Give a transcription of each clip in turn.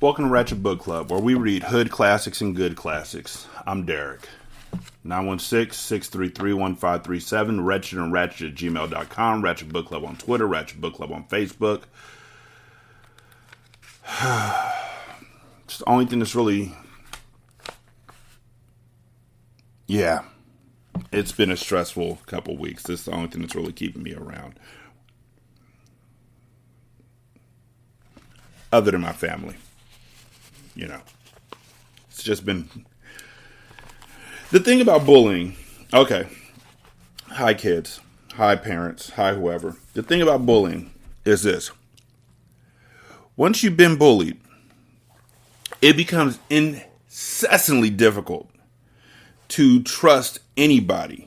Welcome to Ratchet Book Club, where we read hood classics and good classics. I'm Derek. 916-633-1537, Ratchet and Ratchet at gmail.com, Ratchet Book Club on Twitter, Ratchet Book Club on Facebook. It's the only thing that's really... Yeah. It's been a stressful couple weeks. This is the only thing that's really keeping me around. Other than my family. You know. It's just been... The thing about bullying... Okay. Hi, kids. Hi, parents. Hi, whoever. The thing about bullying is this. Once you've been bullied, it becomes incessantly difficult to trust anybody.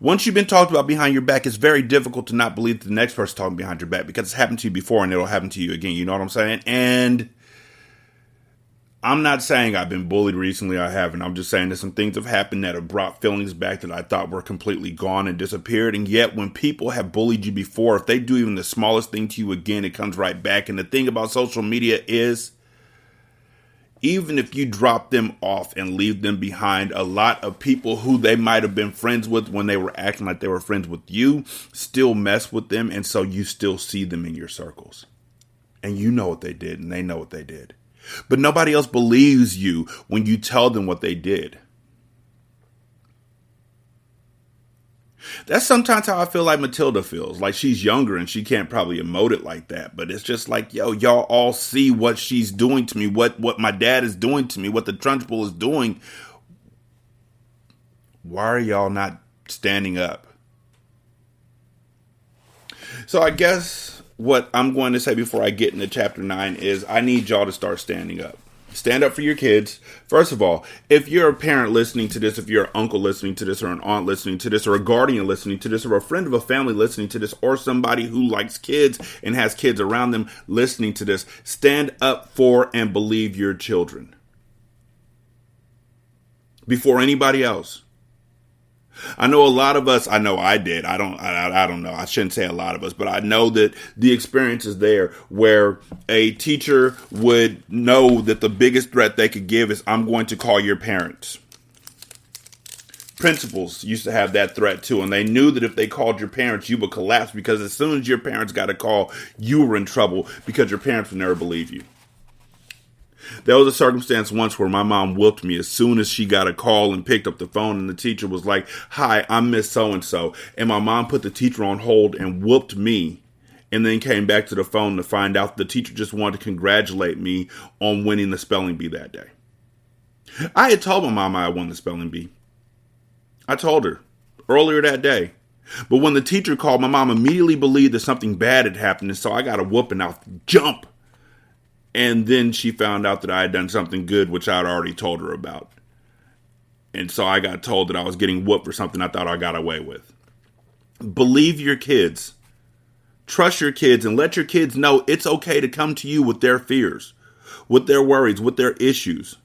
Once you've been talked about behind your back, it's very difficult to not believe that the next person talking behind your back because it's happened to you before and it'll happen to you again. You know what I'm saying? And I'm not saying I've been bullied recently. I haven't. I'm just saying that some things have happened that have brought feelings back that I thought were completely gone and disappeared. And yet when people have bullied you before, if they do even the smallest thing to you again, it comes right back. And the thing about social media is, even if you drop them off and leave them behind, a lot of people who they might have been friends with when they were acting like they were friends with you still mess with them. And so you still see them in your circles. And you know what they did and they know what they did. But nobody else believes you when you tell them what they did. That's sometimes how I feel like Matilda feels. Like she's younger and she can't probably emote it like that. But it's just like, yo, y'all all see what she's doing to me, what my dad is doing to me, what the Trunchbull is doing. Why are y'all not standing up? So I guess what I'm going to say before I get into chapter 9 is I need y'all to start standing up. Stand up for your kids. First of all, if you're a parent listening to this, if you're an uncle listening to this, or an aunt listening to this, or a guardian listening to this, or a friend of a family listening to this, or somebody who likes kids and has kids around them listening to this, stand up for and believe your children. Before anybody else. I know a lot of us, I know I did. I don't know. I shouldn't say a lot of us, but I know that the experience is there where a teacher would know that the biggest threat they could give is, I'm going to call your parents. Principals used to have that threat too. And they knew that if they called your parents, you would collapse because as soon as your parents got a call, you were in trouble because your parents would never believe you. There was a circumstance once where my mom whooped me as soon as she got a call and picked up the phone and the teacher was like, "Hi, I'm Miss So-and-so." And my mom put the teacher on hold and whooped me and then came back to the phone to find out the teacher just wanted to congratulate me on winning the spelling bee that day. I had told my mom I won the spelling bee. I told her earlier that day. But when the teacher called, my mom immediately believed that something bad had happened. And so I got a whooping out, jump. And then she found out that I had done something good, which I had already told her about. And so I got told that I was getting whooped for something I thought I got away with. Believe your kids. Trust your kids and let your kids know it's okay to come to you with their fears, with their worries, with their issues.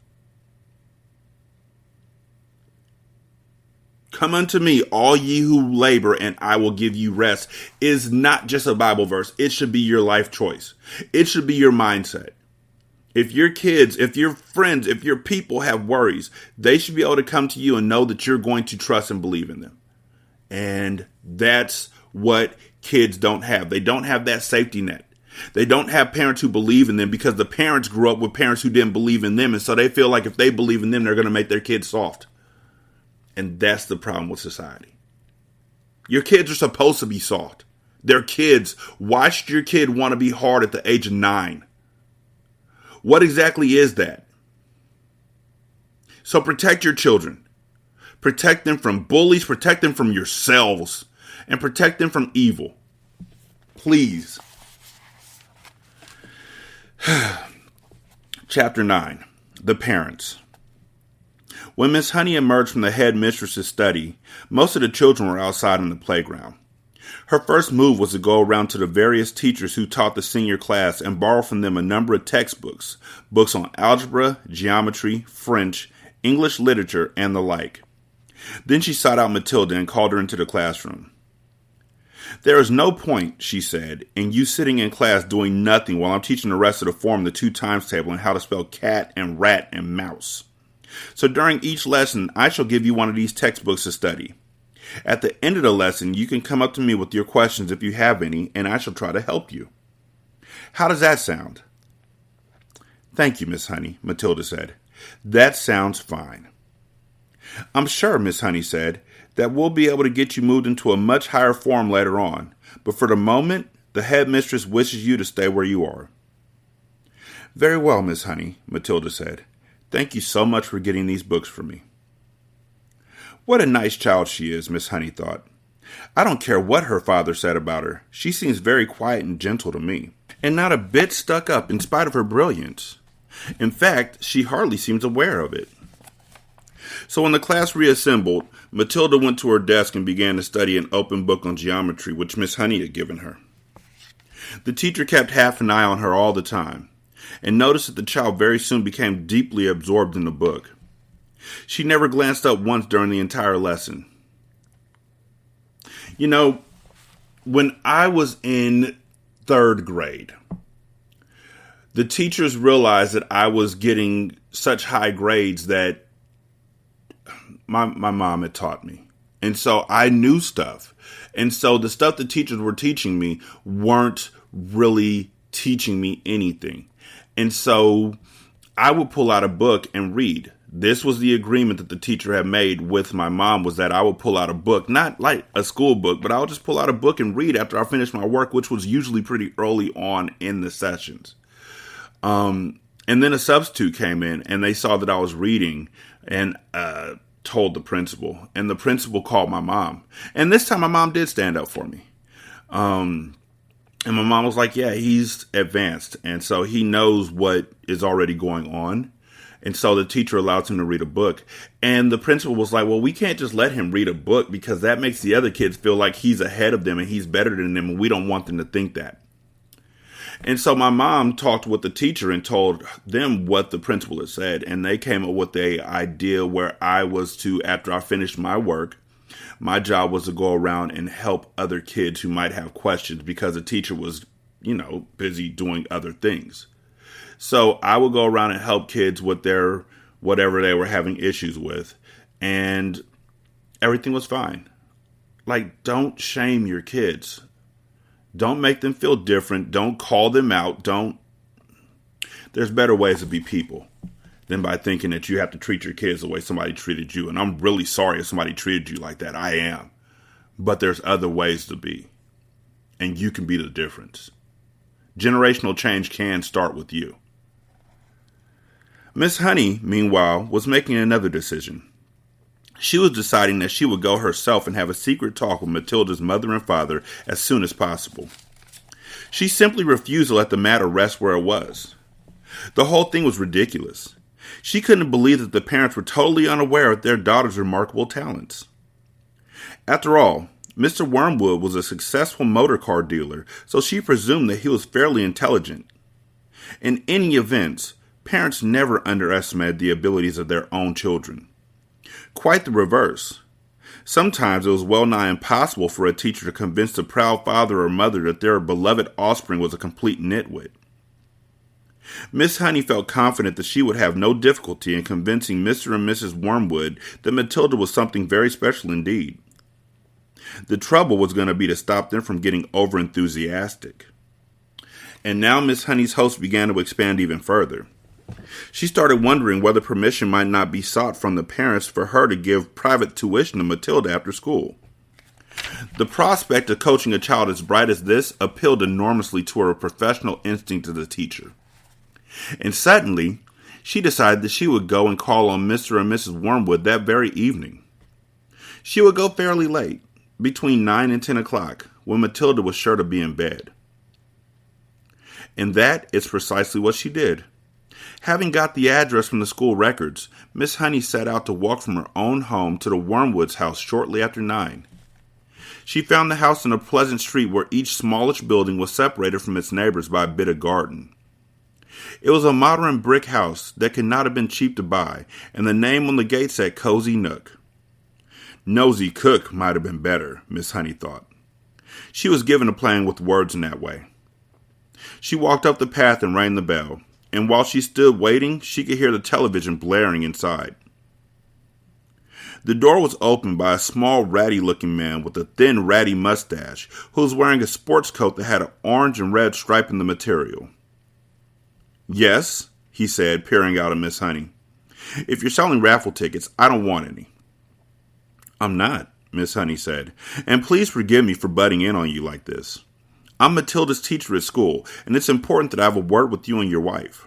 Come unto me, all ye who labor, and I will give you rest is not just a Bible verse. It should be your life choice. It should be your mindset. If your kids, if your friends, if your people have worries, they should be able to come to you and know that you're going to trust and believe in them. And that's what kids don't have. They don't have that safety net. They don't have parents who believe in them because the parents grew up with parents who didn't believe in them. And so they feel like if they believe in them, they're going to make their kids soft. And that's the problem with society. Your kids are supposed to be soft. They're kids. Why should your kid want to be hard at the age of 9? What exactly is that? So protect your children. Protect them from bullies. Protect them from yourselves. And protect them from evil. Please. Chapter 9. The Parents. When Miss Honey emerged from the head mistress's study, most of the children were outside on the playground. Her first move was to go around to the various teachers who taught the senior class and borrow from them a number of textbooks, books on algebra, geometry, French, English literature, and the like. Then she sought out Matilda and called her into the classroom. There is no point, she said, in you sitting in class doing nothing while I'm teaching the rest of the form the 2 times table and how to spell cat and rat and mouse. So during each lesson, I shall give you one of these textbooks to study. At the end of the lesson, you can come up to me with your questions if you have any, and I shall try to help you. How does that sound? Thank you, Miss Honey, Matilda said. That sounds fine. I'm sure, Miss Honey said, that we'll be able to get you moved into a much higher form later on, but for the moment, the headmistress wishes you to stay where you are. Very well, Miss Honey, Matilda said. Thank you so much for getting these books for me. What a nice child she is, Miss Honey thought. I don't care what her father said about her. She seems very quiet and gentle to me, and not a bit stuck up in spite of her brilliance. In fact, she hardly seems aware of it. So when the class reassembled, Matilda went to her desk and began to study an open book on geometry, which Miss Honey had given her. The teacher kept half an eye on her all the time, and noticed that the child very soon became deeply absorbed in the book. She never glanced up once during the entire lesson. You know, when I was in 3rd grade, the teachers realized that I was getting such high grades that my mom had taught me. And so I knew stuff. And so the stuff the teachers were teaching me weren't really teaching me anything. And so I would pull out a book and read. This was the agreement that the teacher had made with my mom, was that I would pull out a book, not like a school book, but I would just pull out a book and read after I finished my work, which was usually pretty early on in the sessions. And then a substitute came in and they saw that I was reading and told the principal. And the principal called my mom. And this time my mom did stand up for me. And my mom was like, yeah, he's advanced. And so he knows what is already going on. And so the teacher allows him to read a book. And the principal was like, well, we can't just let him read a book because that makes the other kids feel like he's ahead of them and he's better than them. And we don't want them to think that. And so my mom talked with the teacher and told them what the principal had said. And they came up with an idea where I was to, after I finished my work, my job was to go around and help other kids who might have questions because the teacher was, busy doing other things. So I would go around and help kids with their whatever they were having issues with. And everything was fine. Like, don't shame your kids. Don't make them feel different. Don't call them out. There's better ways to be people than by thinking that you have to treat your kids the way somebody treated you. And I'm really sorry if somebody treated you like that. I am. But there's other ways to be. And you can be the difference. Generational change can start with you. Miss Honey, meanwhile, was making another decision. She was deciding that she would go herself and have a secret talk with Matilda's mother and father as soon as possible. She simply refused to let the matter rest where it was. The whole thing was ridiculous. She couldn't believe that the parents were totally unaware of their daughter's remarkable talents. After all, Mr. Wormwood was a successful motor car dealer, so she presumed that he was fairly intelligent. In any event, parents never underestimated the abilities of their own children. Quite the reverse. Sometimes it was well nigh impossible for a teacher to convince the proud father or mother that their beloved offspring was a complete nitwit. Miss Honey felt confident that she would have no difficulty in convincing Mr. and Mrs. Wormwood that Matilda was something very special indeed. The trouble was going to be to stop them from getting over-enthusiastic. And now Miss Honey's hopes began to expand even further. She started wondering whether permission might not be sought from the parents for her to give private tuition to Matilda after school. The prospect of coaching a child as bright as this appealed enormously to her professional instinct as a teacher. And suddenly, she decided that she would go and call on Mr. and Mrs. Wormwood that very evening. She would go fairly late, between 9 and 10 o'clock, when Matilda was sure to be in bed. And that is precisely what she did. Having got the address from the school records, Miss Honey set out to walk from her own home to the Wormwoods' house shortly after 9. She found the house in a pleasant street where each smallish building was separated from its neighbors by a bit of garden. It was a modern brick house that could not have been cheap to buy, and the name on the gate said Cozy Nook. Nosy Cook might have been better, Miss Honey thought. She was given to playing with words in that way. She walked up the path and rang the bell, and while she stood waiting, she could hear the television blaring inside. The door was opened by a small, ratty-looking man with a thin, ratty mustache who was wearing a sports coat that had an orange and red stripe in the material. "Yes," he said, peering out at Miss Honey. "If you're selling raffle tickets, I don't want any." "I'm not," Miss Honey said, "and please forgive me for butting in on you like this. I'm Matilda's teacher at school, and it's important that I have a word with you and your wife."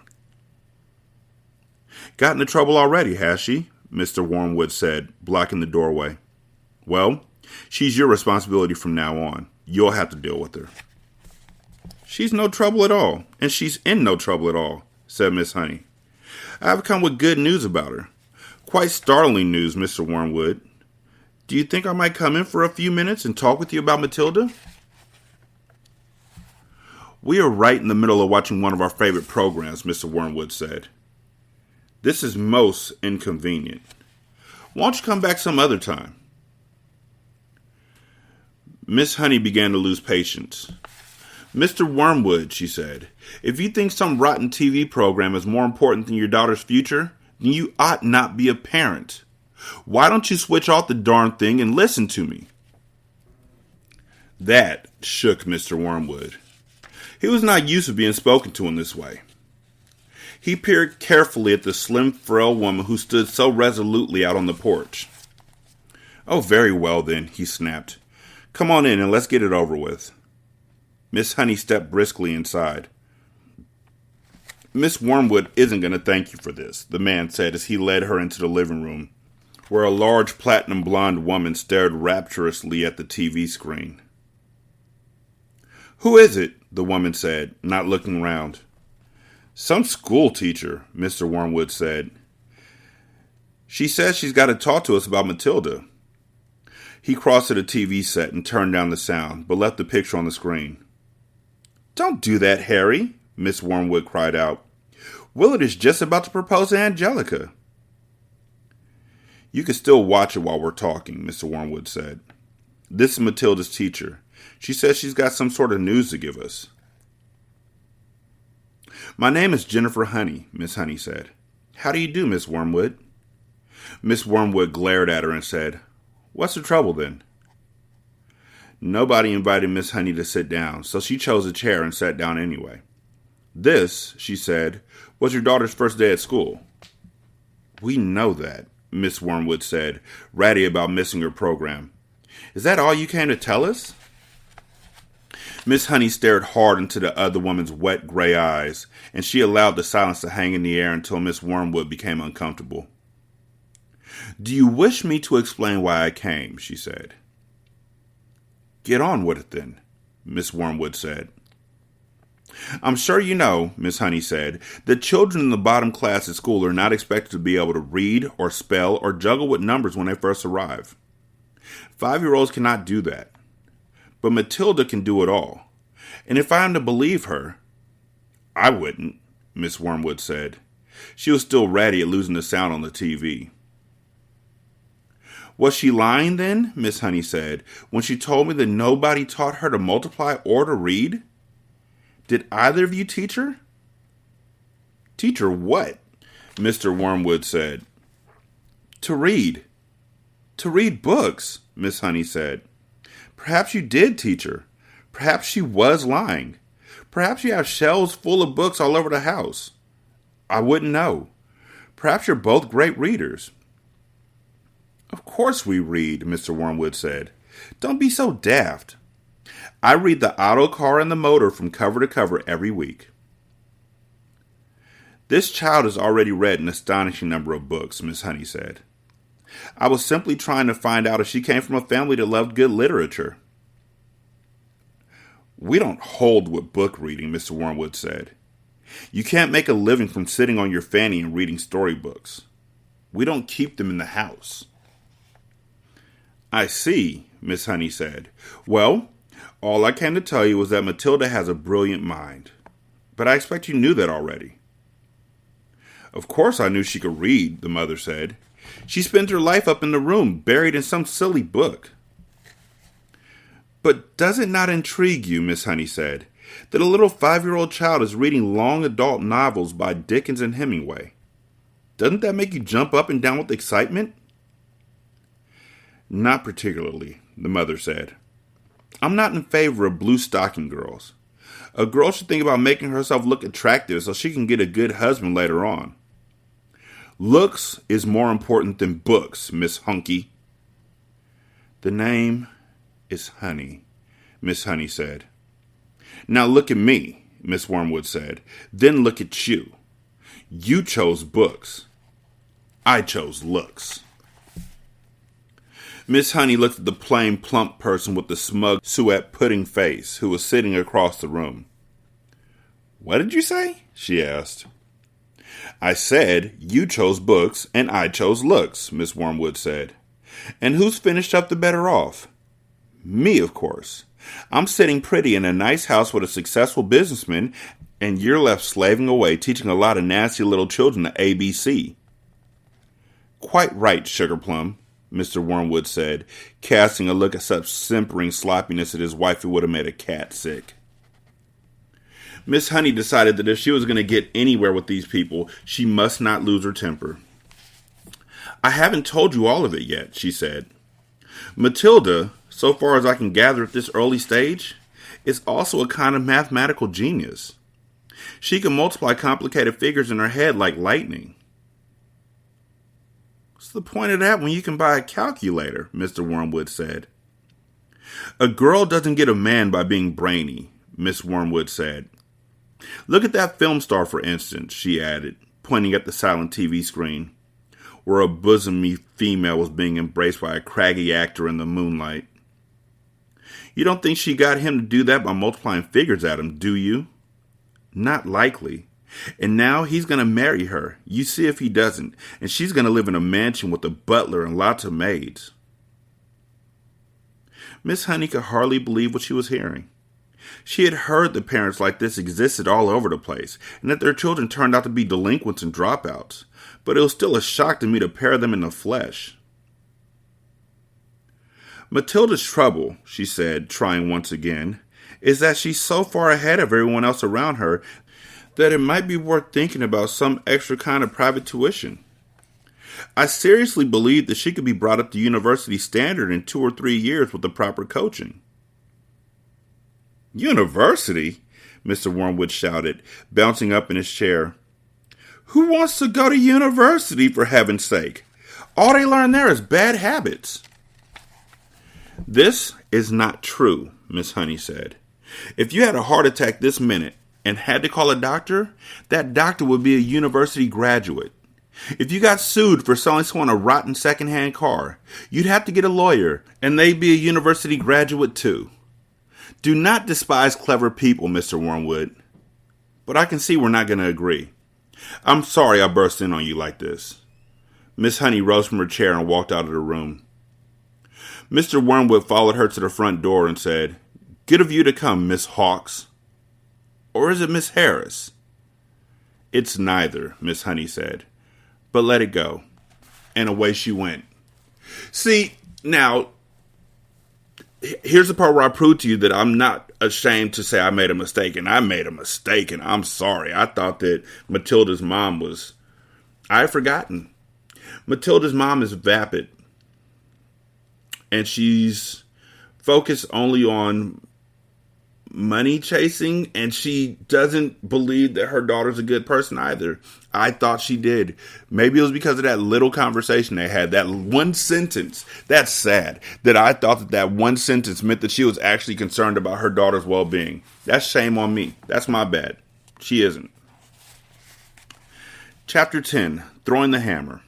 "Got into trouble already, has she?" Mr. Wormwood said, blocking the doorway. "Well, she's your responsibility from now on. You'll have to deal with her." "She's no trouble at all, and she's in no trouble at all," said Miss Honey. "I've come with good news about her. Quite startling news, Mr. Wormwood. Do you think I might come in for a few minutes and talk with you about Matilda?" "We are right in the middle of watching one of our favorite programs," Mr. Wormwood said. "This is most inconvenient. Won't you come back some other time?" Miss Honey began to lose patience. "Mr. Wormwood," she said, "if you think some rotten TV program is more important than your daughter's future, then you ought not be a parent. Why don't you switch off the darn thing and listen to me?" That shook Mr. Wormwood. He was not used to being spoken to in this way. He peered carefully at the slim, frail woman who stood so resolutely out on the porch. "Oh, very well then," he snapped. "Come on in and let's get it over with." Miss Honey stepped briskly inside. "Miss Wormwood isn't going to thank you for this," the man said as he led her into the living room, where a large platinum blonde woman stared rapturously at the TV screen. "Who is it?" the woman said, not looking round. "Some school teacher," Mr. Wormwood said. "She says she's got to talk to us about Matilda." He crossed to the TV set and turned down the sound, but left the picture on the screen. "Don't do that, Harry," Miss Wormwood cried out. "Willard is just about to propose to Angelica." "You can still watch it while we're talking," Mr. Wormwood said. "This is Matilda's teacher. She says she's got some sort of news to give us." "My name is Jennifer Honey," Miss Honey said. "How do you do, Miss Wormwood?" Miss Wormwood glared at her and said, "What's the trouble then?" Nobody invited Miss Honey to sit down, so she chose a chair and sat down anyway. "This," she said, "was your daughter's first day at school." "We know that," Miss Wormwood said, ratty about missing her program. "Is that all you came to tell us?" Miss Honey stared hard into the other woman's wet gray eyes, and she allowed the silence to hang in the air until Miss Wormwood became uncomfortable. "Do you wish me to explain why I came?" she said. "Get on with it then," Miss Wormwood said. "I'm sure you know," Miss Honey said, "that children in the bottom class at school are not expected to be able to read or spell or juggle with numbers when they first arrive. 5-year-olds cannot do that. But Matilda can do it all. And if I am to believe her—" "I wouldn't," Miss Wormwood said. She was still ratty at losing the sound on the TV. "Was she lying then," Miss Honey said, "when she told me that nobody taught her to multiply or to read? Did either of you teach her?" "Teach her what?" Mr. Wormwood said. "To read. To read books," Miss Honey said. "Perhaps you did teach her. Perhaps she was lying. Perhaps you have shelves full of books all over the house. I wouldn't know. Perhaps you're both great readers." "Of course we read," Mr. Wormwood said. "Don't be so daft. I read the auto car and the motor from cover to cover every week." "This child has already read an astonishing number of books," Miss Honey said. "I was simply trying to find out if she came from a family that loved good literature." "We don't hold with book reading," Mr. Wormwood said. "You can't make a living from sitting on your fanny and reading storybooks. We don't keep them in the house." "I see," Miss Honey said. "Well, all I came to tell you was that Matilda has a brilliant mind. But I expect you knew that already." "Of course I knew she could read," the mother said. "She spends her life up in the room, buried in some silly book." But does it not intrigue you, Miss Honey said, that a little 5-year-old child is reading long adult novels by Dickens and Hemingway? Doesn't that make you jump up and down with excitement? Not particularly, the mother said. I'm not in favor of blue stocking girls. A girl should think about making herself look attractive so she can get a good husband later on. Looks is more important than books, Miss Hunky. The name is Honey, Miss Honey said. Now look at me, Miss Wormwood said. Then look at you. You chose books. I chose looks. Miss Honey looked at the plain, plump person with the smug suet pudding face who was sitting across the room. What did you say? She asked. I said you chose books and I chose looks, Miss Wormwood said. And who's finished up the better off? Me, of course. I'm sitting pretty in a nice house with a successful businessman, and you're left slaving away teaching a lot of nasty little children the ABC. Quite right, Sugarplum, Mr. Wormwood said, casting a look of such simpering sloppiness that his wife would have made a cat sick. Miss Honey decided that if she was going to get anywhere with these people, she must not lose her temper. I haven't told you all of it yet, she said. Matilda, so far as I can gather at this early stage, is also a kind of mathematical genius. She can multiply complicated figures in her head like lightning. What's the point of that when you can buy a calculator? Mr. Wormwood said. A girl doesn't get a man by being brainy, Miss Wormwood said. Look at that film star, for instance, she added, pointing at the silent TV screen, where a bosomy female was being embraced by a craggy actor in the moonlight. You don't think she got him to do that by multiplying figures at him, do you? Not likely. And now he's going to marry her. You see if he doesn't. And she's going to live in a mansion with a butler and lots of maids. Miss Honey could hardly believe what she was hearing. She had heard that parents like this existed all over the place, and that their children turned out to be delinquents and dropouts. But it was still a shock to me to pair them in the flesh. Matilda's trouble, she said, trying once again, is that she's so far ahead of everyone else around her that it might be worth thinking about some extra kind of private tuition. I seriously believe that she could be brought up to university standard in 2 or 3 years with the proper coaching. University? Mr. Wormwood shouted, bouncing up in his chair. Who wants to go to university, for heaven's sake? All they learn there is bad habits. This is not true, Miss Honey said. If you had a heart attack this minute and had to call a doctor, that doctor would be a university graduate. If you got sued for selling someone a rotten secondhand car, you'd have to get a lawyer, and they'd be a university graduate too. Do not despise clever people, Mr. Wormwood. But I can see we're not going to agree. I'm sorry I burst in on you like this. Miss Honey rose from her chair and walked out of the room. Mr. Wormwood followed her to the front door and said, Good of you to come, Miss Hawkes. Or is it Miss Harris? It's neither, Miss Honey said. But let it go. And away she went. See, now, here's the part where I prove to you that I'm not ashamed to say I made a mistake. And I made a mistake, and I'm sorry. I thought that Matilda's mom was... I had forgotten. Matilda's mom is vapid. And she's focused only on money chasing, and she doesn't believe that her daughter's a good person either. I thought she did. Maybe it was because of that little conversation they had, that one sentence. That's sad, that I thought that that one sentence meant that she was actually concerned about her daughter's well-being. That's shame on me. That's my bad. She isn't. Chapter 10, Throwing the Hammer.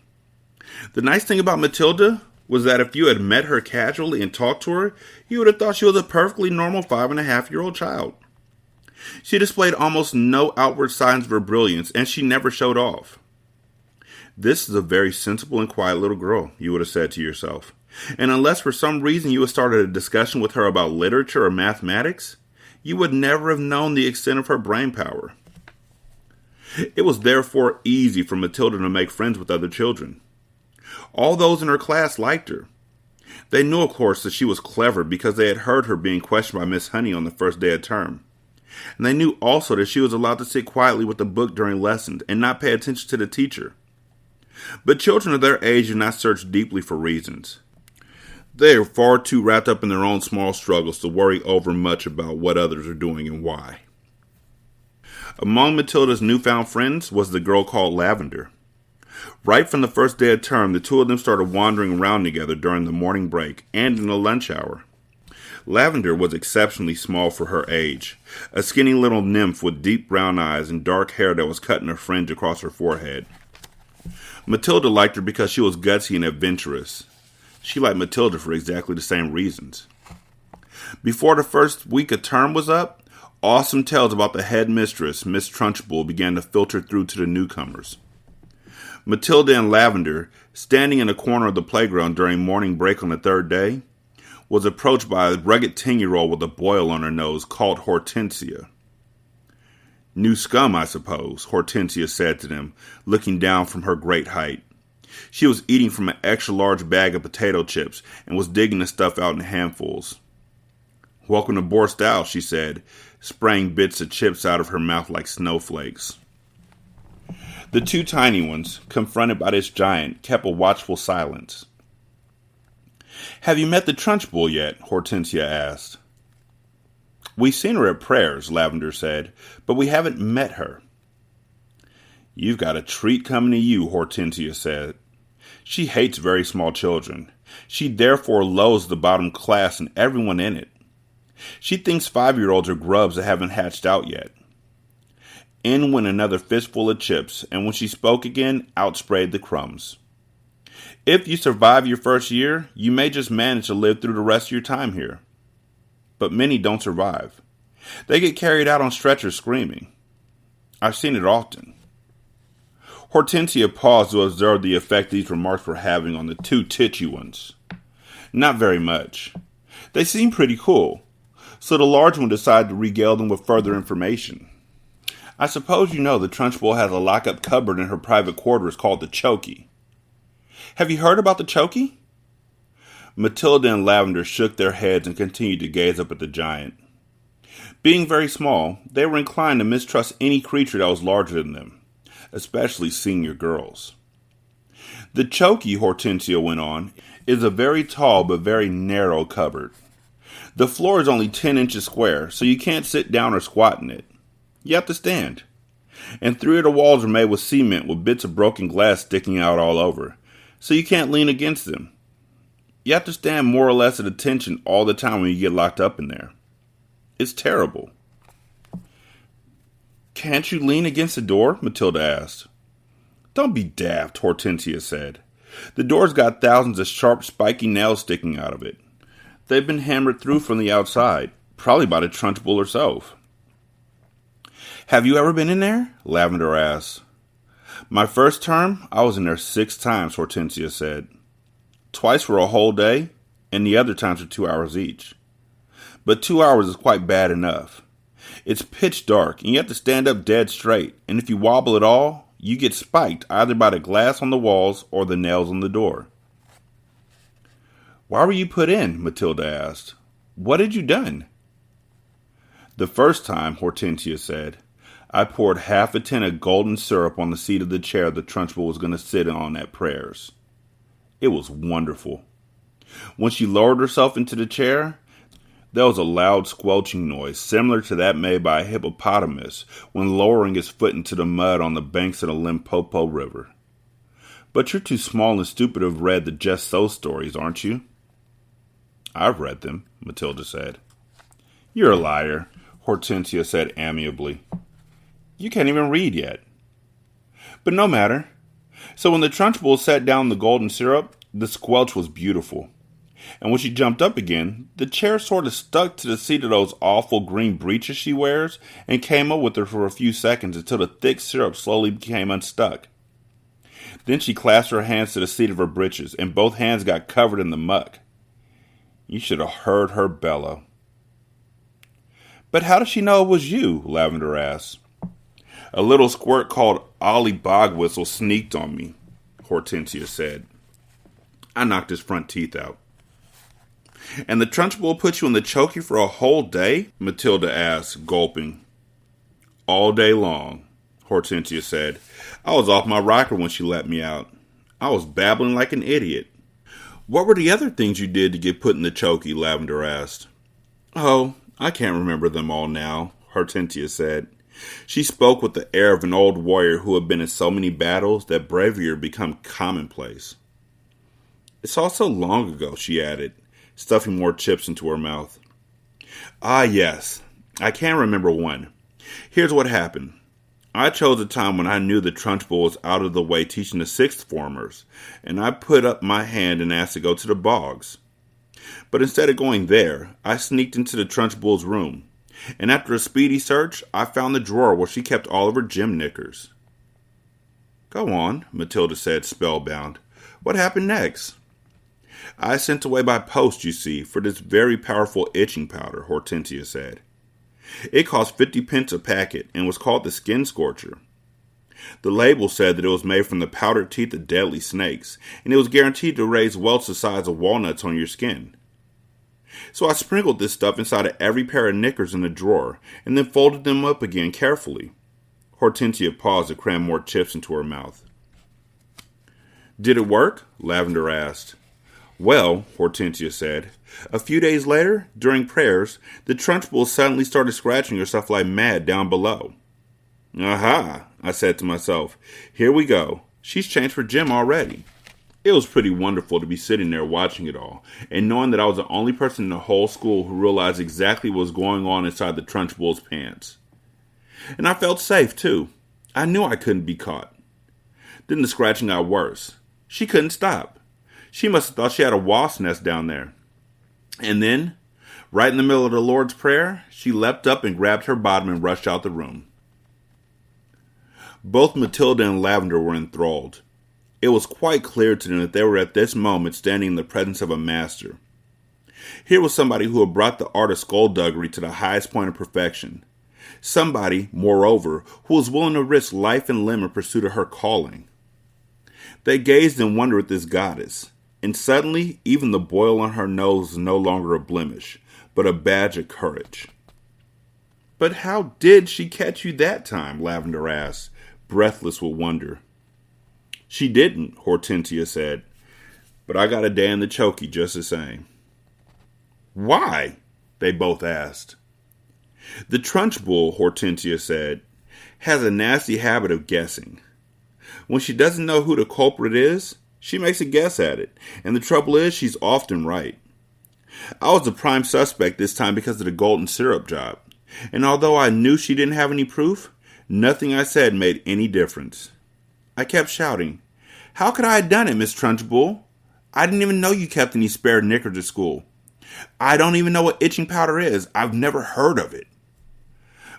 The nice thing about Matilda was that if you had met her casually and talked to her, you would have thought she was a perfectly normal 5.5-year-old child. She displayed almost no outward signs of her brilliance, and she never showed off. This is a very sensible and quiet little girl, you would have said to yourself. And unless for some reason you had started a discussion with her about literature or mathematics, you would never have known the extent of her brain power. It was therefore easy for Matilda to make friends with other children. All those in her class liked her. They knew, of course, that she was clever because they had heard her being questioned by Miss Honey on the first day of term. And they knew also that she was allowed to sit quietly with the book during lessons and not pay attention to the teacher. But children of their age do not search deeply for reasons. They are far too wrapped up in their own small struggles to worry over much about what others are doing and why. Among Matilda's newfound friends was the girl called Lavender. Right from the first day of term, the two of them started wandering around together during the morning break and in the lunch hour. Lavender was exceptionally small for her age, a skinny little nymph with deep brown eyes and dark hair that was cut in a fringe across her forehead. Matilda liked her because she was gutsy and adventurous. She liked Matilda for exactly the same reasons. Before the first week of term was up, awesome tales about the headmistress, Miss Trunchbull, began to filter through to the newcomers. Matilda and Lavender, standing in a corner of the playground during morning break on the third day, was approached by a rugged 10-year-old with a boil on her nose called Hortensia. "New scum, I suppose," Hortensia said to them, looking down from her great height. She was eating from an extra-large bag of potato chips and was digging the stuff out in handfuls. "Welcome to Borstal," she said, spraying bits of chips out of her mouth like snowflakes. The two tiny ones, confronted by this giant, kept a watchful silence. "Have you met the Trunchbull yet?" Hortensia asked. "We've seen her at prayers," Lavender said, "but we haven't met her." "You've got a treat coming to you," Hortensia said. "She hates very small children. She therefore loathes the bottom class and everyone in it. She thinks 5-year-olds are grubs that haven't hatched out yet." In went another fistful of chips, and when she spoke again, out sprayed the crumbs. "If you survive your first year, you may just manage to live through the rest of your time here. But many don't survive. They get carried out on stretchers screaming. I've seen it often." Hortensia paused to observe the effect these remarks were having on the two titchy ones. Not very much. They seemed pretty cool, so the large one decided to regale them with further information. "I suppose you know the Trunchbull has a lock-up cupboard in her private quarters called the Chokey. Have you heard about the Chokey?" Matilda and Lavender shook their heads and continued to gaze up at the giant. Being very small, they were inclined to mistrust any creature that was larger than them, especially senior girls. "The Chokey," Hortensia went on, "is a very tall but very narrow cupboard. The floor is only 10 inches square, so you can't sit down or squat in it. You have to stand. And 3 of the walls are made with cement with bits of broken glass sticking out all over, so you can't lean against them. You have to stand more or less at attention all the time when you get locked up in there. It's terrible." "Can't you lean against the door?" Matilda asked. "Don't be daft," Hortensia said. "The door's got thousands of sharp, spiky nails sticking out of it. They've been hammered through from the outside, probably by the Trunchbull herself." "Have you ever been in there?" Lavender asked. "My first term, I was in there 6 times, Hortensia said. Twice for a whole day, and the other times for 2 hours each. But 2 hours is quite bad enough. It's pitch dark, and you have to stand up dead straight, and if you wobble at all, you get spiked either by the glass on the walls or the nails on the door." "Why were you put in?" Matilda asked. "What had you done?" "The first time," Hortensia said, "I poured half a tin of golden syrup on the seat of the chair the Trunchbull was going to sit on at prayers. It was wonderful. When she lowered herself into the chair, there was a loud squelching noise similar to that made by a hippopotamus when lowering his foot into the mud on the banks of the Limpopo River. But you're too small and stupid to have read the Just So stories, aren't you?" "I've read them," Matilda said. "You're a liar," Hortensia said amiably. "You can't even read yet." "But no matter. So when the Trunchbull set down the golden syrup, the squelch was beautiful. And when she jumped up again, the chair sort of stuck to the seat of those awful green breeches she wears and came up with her for a few seconds until the thick syrup slowly became unstuck. Then she clasped her hands to the seat of her breeches, and both hands got covered in the muck. You should have heard her bellow." "But how does she know it was you?" Lavender asked. "A little squirt called Ollie Bogwhistle sneaked on me," Hortensia said. "I knocked his front teeth out." And the Trunchbull put you in the chokey for a whole day? Matilda asked, gulping. All day long, Hortensia said. I was off my rocker when she let me out. I was babbling like an idiot. What were the other things you did to get put in the chokey? Lavender asked. Oh, I can't remember them all now, Hortensia said. She spoke with the air of an old warrior who had been in so many battles that bravery had become commonplace. It's all so long ago, she added, stuffing more chips into her mouth. Ah, yes. I can remember one. Here's what happened. I chose a time when I knew the Trunchbull was out of the way teaching the sixth formers, and I put up my hand and asked to go to the bogs. But instead of going there, I sneaked into the Trunchbull's room, and after a speedy search, I found the drawer where she kept all of her gym knickers. Go on, Matilda said, spellbound. What happened next? I sent away by post, you see, for this very powerful itching powder, Hortensia said. It cost 50 pence a packet and was called the Skin Scorcher. The label said that it was made from the powdered teeth of deadly snakes, and it was guaranteed to raise welts the size of walnuts on your skin. So I sprinkled this stuff inside of every pair of knickers in the drawer, and then folded them up again carefully. Hortensia paused to cram more chips into her mouth. Did it work? Lavender asked. Well, Hortensia said, a few days later, during prayers, the Trunchbull suddenly started scratching herself like mad down below. Aha, I said to myself, here we go. She's changed for gym already. It was pretty wonderful to be sitting there watching it all, and knowing that I was the only person in the whole school who realized exactly what was going on inside the Trunchbull's pants. And I felt safe, too. I knew I couldn't be caught. Then the scratching got worse. She couldn't stop. She must have thought she had a wasp's nest down there. And then, right in the middle of the Lord's Prayer, she leapt up and grabbed her bottom and rushed out the room. Both Matilda and Lavender were enthralled. It was quite clear to them that they were at this moment standing in the presence of a master. Here was somebody who had brought the art of skullduggery to the highest point of perfection. Somebody, moreover, who was willing to risk life and limb in pursuit of her calling. They gazed in wonder at this goddess. And suddenly, even the boil on her nose was no longer a blemish, but a badge of courage. But how did she catch you that time? Lavender asked, breathless with wonder. She didn't, Hortensia said, but I got a day in the chokey just the same. Why? They both asked. The Trunchbull, Hortensia said, has a nasty habit of guessing. When she doesn't know who the culprit is, she makes a guess at it, and the trouble is she's often right. I was the prime suspect this time because of the golden syrup job, and although I knew she didn't have any proof, nothing I said made any difference. I kept shouting, How could I have done it, Miss Trunchbull? I didn't even know you kept any spare knickers at school. I don't even know what itching powder is. I've never heard of it.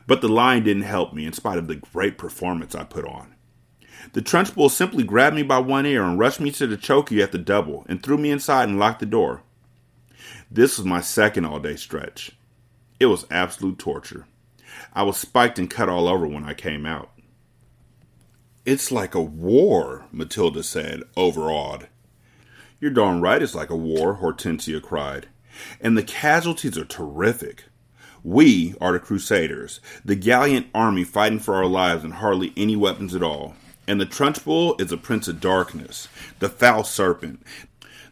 But the line didn't help me in spite of the great performance I put on. The Trunchbull simply grabbed me by one ear and rushed me to the chokey at the double and threw me inside and locked the door. This was my second all-day stretch. It was absolute torture. I was spiked and cut all over when I came out. It's like a war, Matilda said, overawed. You're darn right it's like a war, Hortensia cried. And the casualties are terrific. We are the Crusaders, the gallant army fighting for our lives and hardly any weapons at all. And the Trunchbull is a prince of darkness, the foul serpent,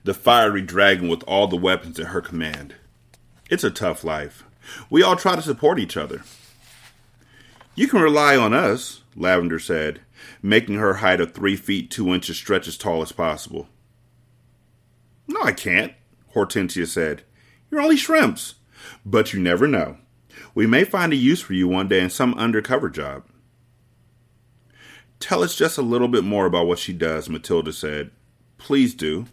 the fiery dragon with all the weapons at her command. It's a tough life. We all try to support each other. You can rely on us, Lavender said, making her height of 3 feet 2 inches stretch as tall as possible. No, I can't, Hortensia said. You're only shrimps. But you never know. We may find a use for you one day in some undercover job. Tell us just a little bit more about what she does, Matilda said. Please do.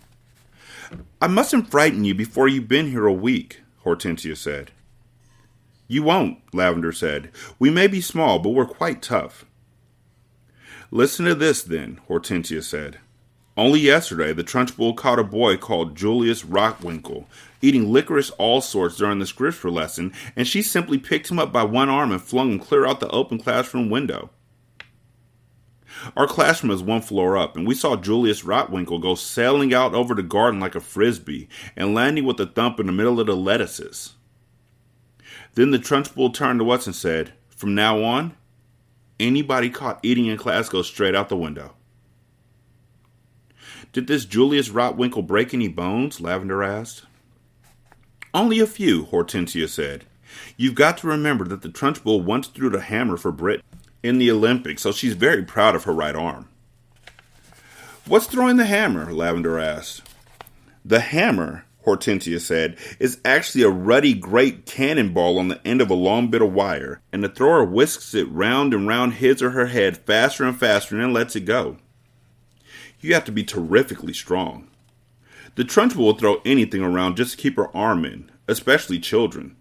I mustn't frighten you before you've been here a week, Hortensia said. You won't, Lavender said. We may be small, but we're quite tough. Listen to this, then, Hortensia said. Only yesterday, the Trunchbull caught a boy called Julius Rockwinkle eating licorice all sorts during the scripture lesson, and she simply picked him up by one arm and flung him clear out the open classroom window. Our classroom is one floor up, and we saw Julius Rotwinkle go sailing out over the garden like a frisbee and landing with a thump in the middle of the lettuces. Then the Trunchbull turned to us and said, "From now on, anybody caught eating in class goes straight out the window." "Did this Julius Rotwinkle break any bones?" Lavender asked. "Only a few," Hortensia said. "You've got to remember that the Trunchbull once threw the hammer for Britain in the Olympics, so she's very proud of her right arm." "What's throwing the hammer?" Lavender asked. "The hammer," Hortensia said, "is actually a ruddy great cannonball on the end of a long bit of wire, and the thrower whisks it round and round his or her head faster and faster and then lets it go. You have to be terrifically strong. The Trunchbull will throw anything around just to keep her arm in, especially children."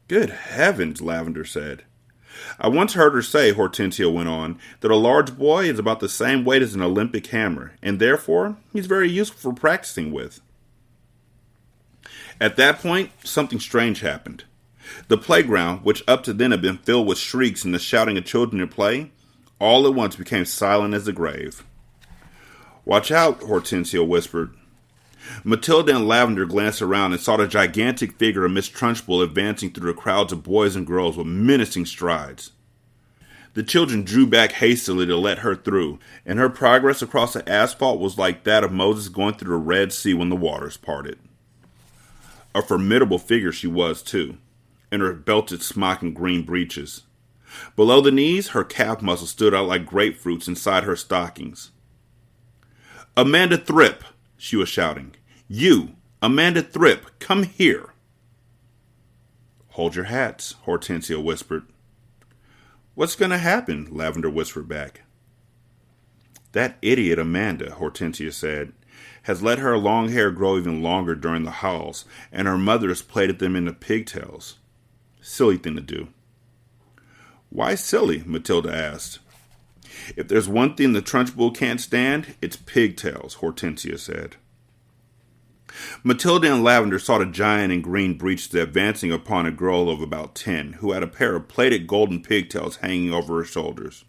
"Good heavens," Lavender said. "I once heard her say," Hortensia went on, "that a large boy is about the same weight as an Olympic hammer, and therefore he's very useful for practicing with." At that point, something strange happened. The playground, which up to then had been filled with shrieks and the shouting of children at play, all at once became silent as the grave. "Watch out," Hortensia whispered. Matilda and Lavender glanced around and saw the gigantic figure of Miss Trunchbull advancing through the crowds of boys and girls with menacing strides. The children drew back hastily to let her through, and her progress across the asphalt was like that of Moses going through the Red Sea when the waters parted. A formidable figure she was, too, in her belted smock and green breeches. Below the knees, her calf muscles stood out like grapefruits inside her stockings. "Amanda Thripp," she was shouting. "You, Amanda Thripp, come here." "Hold your hats," Hortensia whispered. "What's going to happen?" Lavender whispered back. "That idiot Amanda," Hortensia said, "has let her long hair grow even longer during the hauls, and her mother has plaited them into pigtails. Silly thing to do." "Why silly?" Matilda asked. "If there's one thing the Trunchbull can't stand, it's pigtails," Hortensia said. Matilda and Lavender saw the giant in green breeches advancing upon a girl of about 10, who had a pair of plaited golden pigtails hanging over her shoulders.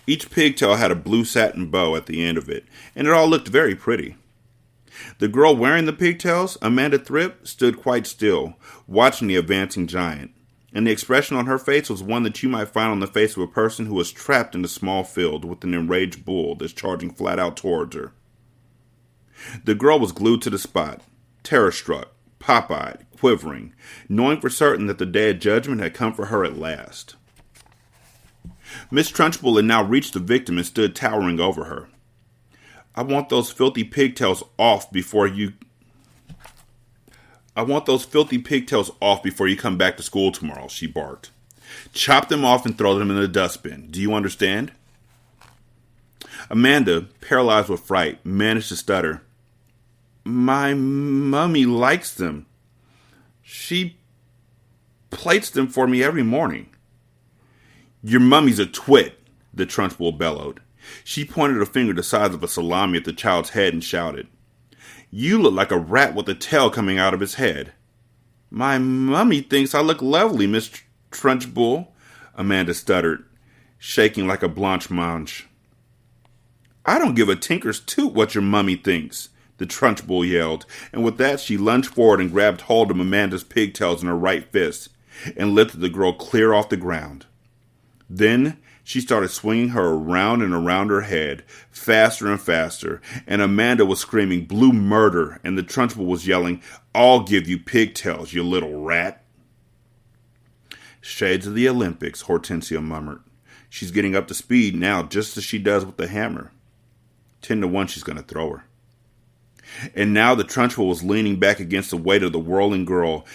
Each pigtail had a blue satin bow at the end of it, and it all looked very pretty. The girl wearing the pigtails, Amanda Thripp, stood quite still, watching the advancing giant, and the expression on her face was one that you might find on the face of a person who was trapped in a small field with an enraged bull that's charging flat out towards her. The girl was glued to the spot, terror-struck, pop-eyed, quivering, knowing for certain that the day of judgment had come for her at last. Miss Trunchbull had now reached the victim and stood towering over her. I want those filthy pigtails off before you come back to school tomorrow," she barked. "Chop them off and throw them in the dustbin. Do you understand?" Amanda, paralyzed with fright, managed to stutter. "My mummy likes them. She plates them for me every morning." "Your mummy's a twit," the Trunchbull bellowed. She pointed a finger the size of a salami at the child's head and shouted, "You look like a rat with a tail coming out of his head." "My mummy thinks I look lovely, Miss Trunchbull," Amanda stuttered, shaking like a blancmange. "I don't give a tinker's toot what your mummy thinks," the Trunchbull yelled, and with that she lunged forward and grabbed hold of Amanda's pigtails in her right fist and lifted the girl clear off the ground. Then she started swinging her around and around her head, faster and faster, and Amanda was screaming blue murder, and the Trunchbull was yelling, "I'll give you pigtails, you little rat." "Shades of the Olympics," Hortensia murmured. "She's getting up to speed now, just as she does with the hammer. 10-1 she's going to throw her." And now the Trunchbull was leaning back against the weight of the whirling girl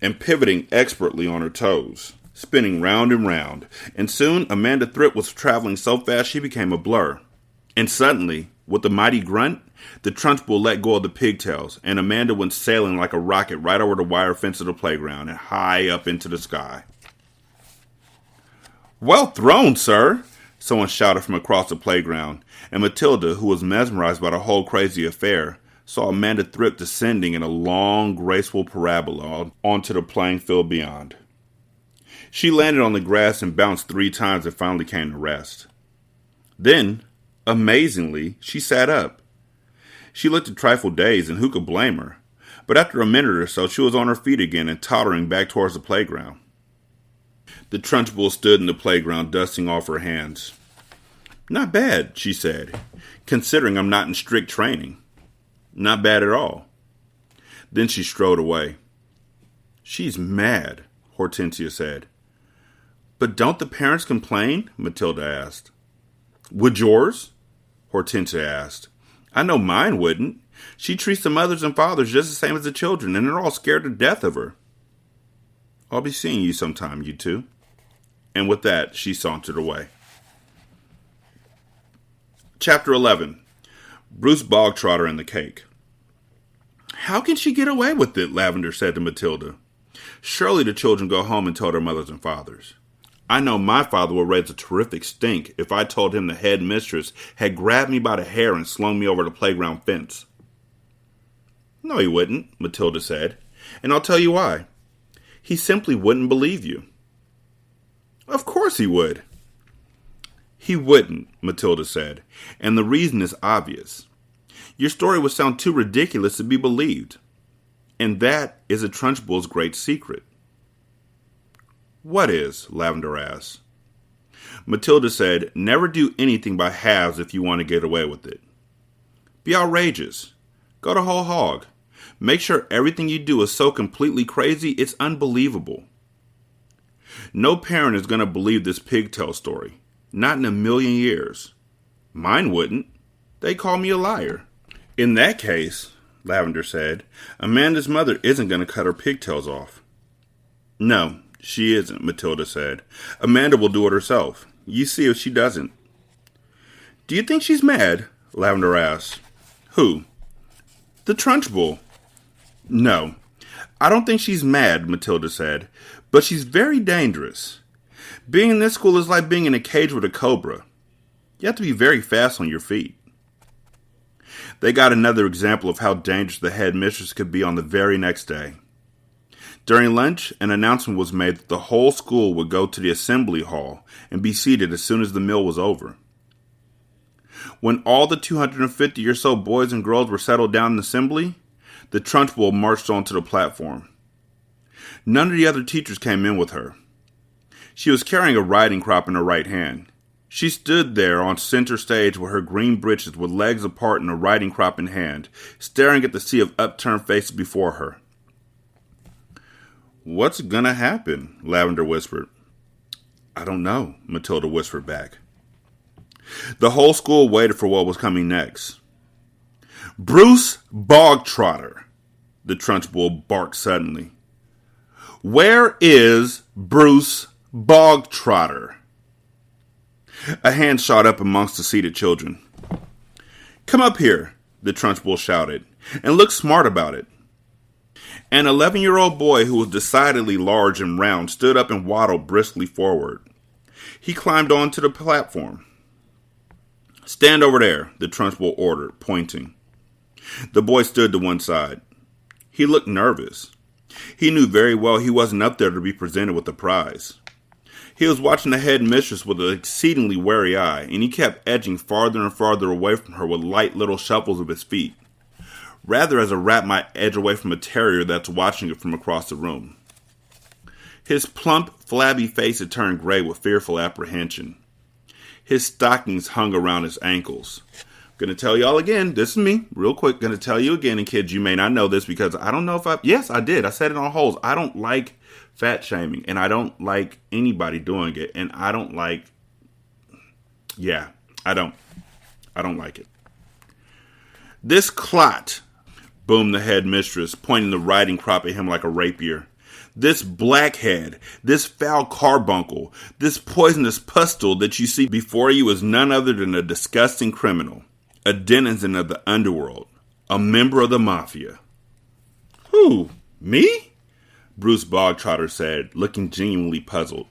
and pivoting expertly on her toes, spinning round and round, and soon Amanda Thripp was traveling so fast she became a blur. And suddenly, with a mighty grunt, the Trunchbull let go of the pigtails, and Amanda went sailing like a rocket right over the wire fence of the playground and high up into the sky. "Well thrown, sir!" someone shouted from across the playground, and Matilda, who was mesmerized by the whole crazy affair, saw Amanda Thripp descending in a long, graceful parabola onto the playing field beyond. She landed on the grass and bounced 3 times and finally came to rest. Then, amazingly, she sat up. She looked a trifle dazed, and who could blame her? But after a minute or so, she was on her feet again and tottering back towards the playground. The Trunchbull stood in the playground, dusting off her hands. "Not bad," she said, "considering I'm not in strict training. Not bad at all." Then she strode away. "She's mad," Hortensia said. "But don't the parents complain?" Matilda asked. "Would yours?" Hortensia asked. "I know mine wouldn't. She treats the mothers and fathers just the same as the children, and they're all scared to death of her. I'll be seeing you sometime, you two." And with that, she sauntered away. Chapter 11. Bruce Bogtrotter and the Cake. "How can she get away with it?" Lavender said to Matilda. "Surely the children go home and tell their mothers and fathers. I know my father would raise a terrific stink if I told him the head mistress had grabbed me by the hair and slung me over the playground fence." "No, he wouldn't," Matilda said, "and I'll tell you why. He simply wouldn't believe you." "Of course he would." "He wouldn't," Matilda said, "and the reason is obvious. Your story would sound too ridiculous to be believed. And that is a Trunchbull's great secret." "What is?" Lavender asked. Matilda said, "Never do anything by halves if you want to get away with it. Be outrageous. Go the whole hog. Make sure everything you do is so completely crazy it's unbelievable. No parent is going to believe this pigtail story. Not in a million years. Mine wouldn't. They'd call me a liar." "In that case," Lavender said, "Amanda's mother isn't going to cut her pigtails off." "No, she isn't," Matilda said. "Amanda will do it herself. You see if she doesn't." "Do you think she's mad?" Lavender asked. "Who?" "The Trunchbull." "No, I don't think she's mad," Matilda said, "but she's very dangerous. Being in this school is like being in a cage with a cobra. You have to be very fast on your feet." They got another example of how dangerous the headmistress could be on the very next day. During lunch, an announcement was made that the whole school would go to the assembly hall and be seated as soon as the meal was over. When all the 250 or so boys and girls were settled down in assembly, the Trunchbull marched onto the platform. None of the other teachers came in with her. She was carrying a riding crop in her right hand. She stood there on center stage with her green breeches with legs apart and a riding crop in hand, staring at the sea of upturned faces before her. "What's gonna happen?" Lavender whispered. "I don't know," Matilda whispered back. The whole school waited for what was coming next. "Bruce Bogtrotter," the Trunchbull barked suddenly. "Where is Bruce Bogtrotter?" A hand shot up amongst the seated children. "Come up here," the Trunchbull shouted, "and look smart about it." An 11-year-old boy who was decidedly large and round stood up and waddled briskly forward. He climbed onto the platform. "Stand over there," the Trunchbull ordered, pointing. The boy stood to one side. He looked nervous. He knew very well he wasn't up there to be presented with a prize. He was watching the headmistress with an exceedingly wary eye, and he kept edging farther and farther away from her with light little shuffles of his feet, rather as a rat might edge away from a terrier that's watching it from across the room. His plump, flabby face had turned gray with fearful apprehension. His stockings hung around his ankles. Gonna tell y'all again, this is me, real quick, gonna tell you again, and kids, you may not know this because I don't know if yes, I did, I said it on Holes. I don't like fat shaming, and I don't like anybody doing it, and I don't like, I don't like it. "This clot," boomed the headmistress, pointing the riding crop at him like a rapier. "This blackhead, this foul carbuncle, this poisonous pustule that you see before you is none other than a disgusting criminal, a denizen of the underworld, a member of the mafia." "Who? Me?" Bruce Bogtrotter said, looking genuinely puzzled.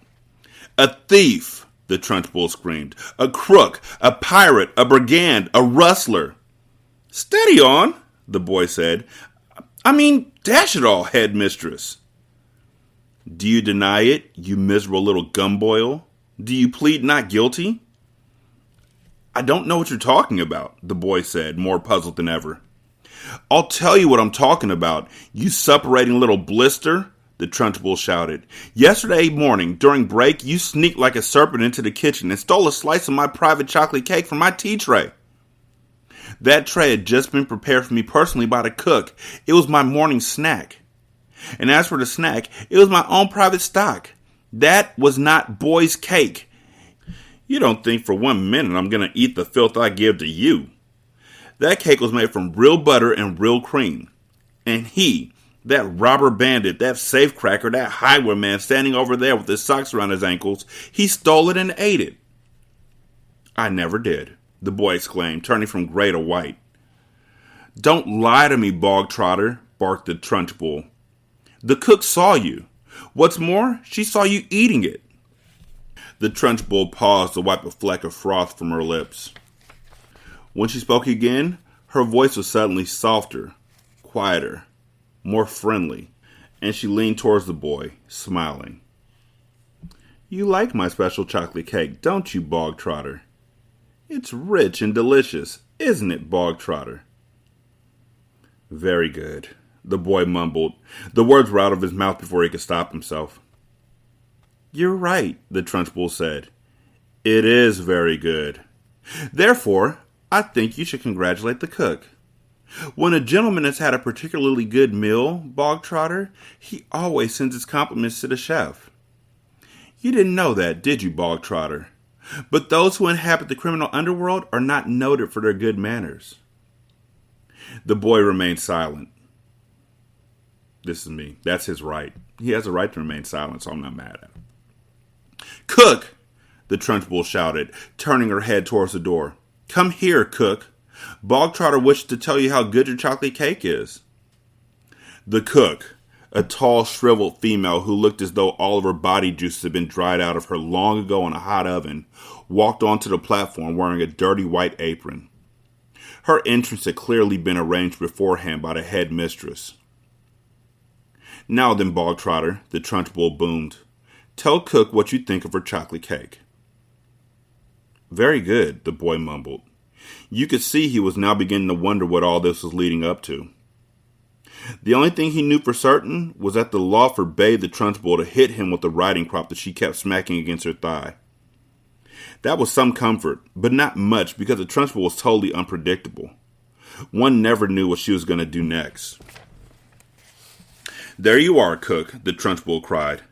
"A thief," the Trunchbull screamed. "A crook, a pirate, a brigand, a rustler." "Steady on," the boy said. "I mean, dash it all, headmistress." "Do you deny it, you miserable little gumboil? Do you plead not guilty?" I don't know what you're talking about, the boy said, more puzzled than ever. I'll tell you what I'm talking about, you suppurating little blister, the Trunchbull shouted. Yesterday morning, during break, you sneaked like a serpent into the kitchen and stole a slice of my private chocolate cake from my tea tray. That tray had just been prepared for me personally by the cook. It was my morning snack. And as for the snack, it was my own private stock. That was not boy's cake. You don't think for 1 minute I'm going to eat the filth I give to you. That cake was made from real butter and real cream. And he, that robber bandit, that safecracker, that highwayman standing over there with his socks around his ankles, he stole it and ate it. I never did, the boy exclaimed, turning from gray to white. Don't lie to me, bog trotter, barked the Trunchbull. The cook saw you. What's more, she saw you eating it. The Trunchbull paused to wipe a fleck of froth from her lips. When she spoke again, her voice was suddenly softer, quieter, more friendly, and she leaned towards the boy, smiling. You like my special chocolate cake, don't you, bog trotter? It's rich and delicious, isn't it, bog trotter? Very good, the boy mumbled. The words were out of his mouth before he could stop himself. You're right, the Trunchbull said. It is very good. Therefore, I think you should congratulate the cook. When a gentleman has had a particularly good meal, bog trotter, he always sends his compliments to the chef. You didn't know that, did you, bog trotter? But those who inhabit the criminal underworld are not noted for their good manners. The boy remained silent. This is me. That's his right. He has a right to remain silent, so I'm not mad at him. Cook! The Trunchbull shouted, turning her head towards the door. Come here, cook. Bog trotter wishes to tell you how good your chocolate cake is. The cook, a tall, shriveled female who looked as though all of her body juices had been dried out of her long ago in a hot oven, walked onto the platform wearing a dirty white apron. Her entrance had clearly been arranged beforehand by the head mistress. Now then, bog trotter, the Trunchbull boomed. Tell cook what you think of her chocolate cake. Very good, the boy mumbled. You could see he was now beginning to wonder what all this was leading up to. The only thing he knew for certain was that the law forbade the Trunchbull to hit him with the riding crop that she kept smacking against her thigh. That was some comfort, but not much because the Trunchbull was totally unpredictable. One never knew what she was going to do next. There you are, cook, the Trunchbull cried.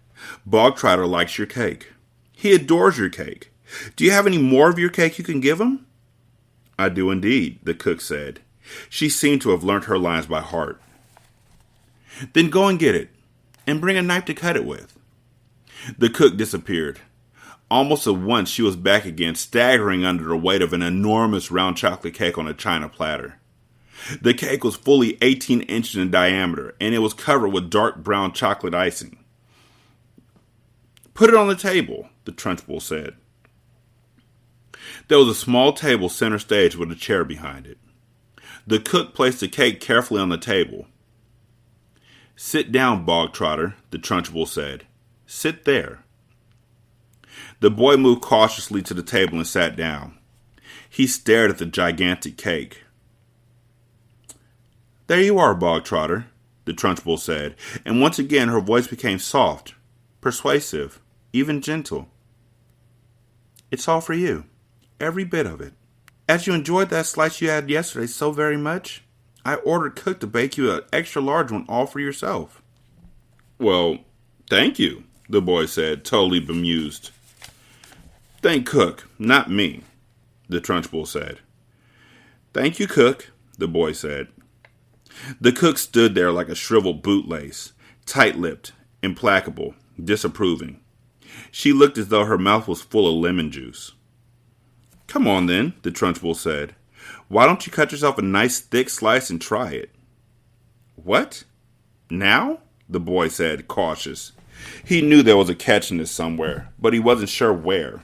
Bog trotter likes your cake. He adores your cake. Do you have any more of your cake you can give him? I do indeed, the cook said. She seemed to have learnt her lines by heart. Then go and get it, and bring a knife to cut it with. The cook disappeared. Almost at once she was back again, staggering under the weight of an enormous round chocolate cake on a china platter. The cake was fully 18 inches in diameter, and it was covered with dark brown chocolate icing. Put it on the table, the Trunchbull said. There was a small table center stage with a chair behind it. The cook placed the cake carefully on the table. Sit down, bog trotter, the Trunchbull said. Sit there. The boy moved cautiously to the table and sat down. He stared at the gigantic cake. There you are, bog trotter, the Trunchbull said, and once again her voice became soft, persuasive, even gentle. It's all for you. Every bit of it. As you enjoyed that slice you had yesterday so very much, I ordered cook to bake you an extra large one all for yourself. Well, thank you, the boy said, totally bemused. Thank cook, not me, the Trunchbull said. Thank you, cook, the boy said. The cook stood there like a shriveled bootlace, tight-lipped, implacable, disapproving. She looked as though her mouth was full of lemon juice. Come on, then, the Trunchbull said. Why don't you cut yourself a nice thick slice and try it? What? Now? The boy said, cautious. He knew there was a catch in this somewhere, but he wasn't sure where.